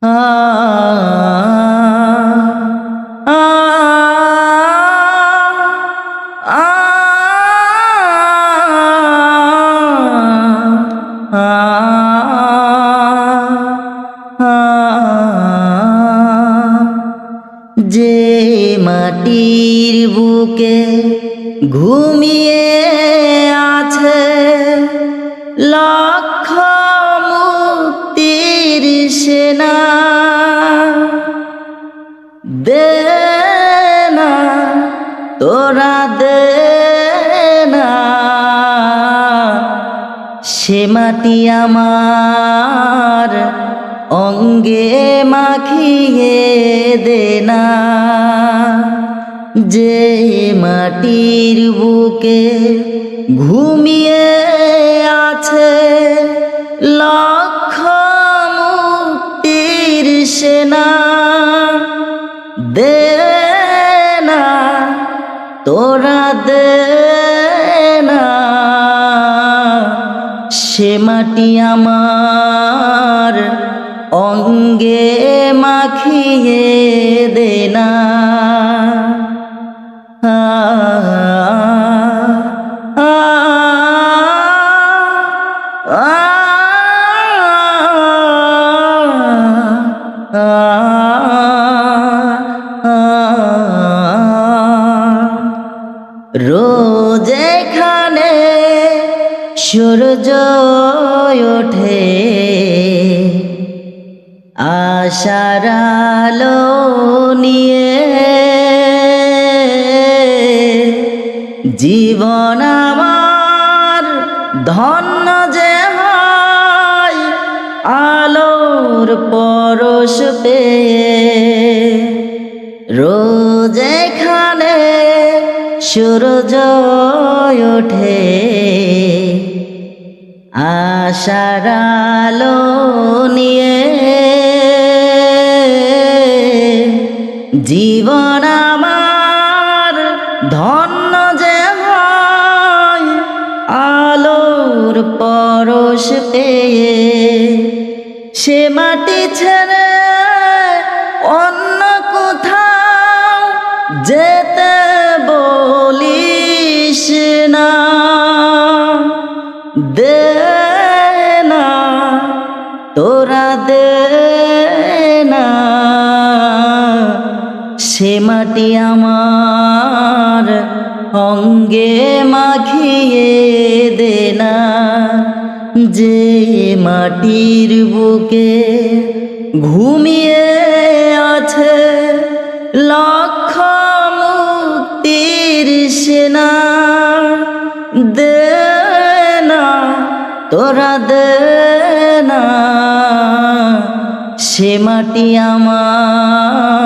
আ আ আ যে মাটির বুকে ঘুমিয়ে আছে লক্ষ মুক্তির সেনা, দে না তোরা দে না সে মাটি আমার অঙ্গে মাখিয়ে দে না। যে মাটির বুকে ঘুমিয়ে আছে লক্ষ মুক্তির সেনা, দে না তোরা দে না সে মাটি আমার অঙ্গে মাখিয়ে দে না। রোজ এখানে সূর্য ওঠে আশার আলো নিয়ে, জীবন আমার ধন্য যে হয় আলোর পরশ পেয়ে। রোজ এখানে সূর্য ওঠে আশার আলো নিয়ে, জীবন আমার ধন্য যে হয় আলোর পরশ পেয়ে। সে মাটি ছেড়ে অন্য কোথাও যেতে বলিস না, দে না তোরা দে না সে মাটি আমার অঙ্গে মাখিয়ে দে না। যে মাটির বুকে ঘুমিয়ে আছে লক্ষ মুক্তির সেনা, দে না তোরা দে না সে মাটি আমার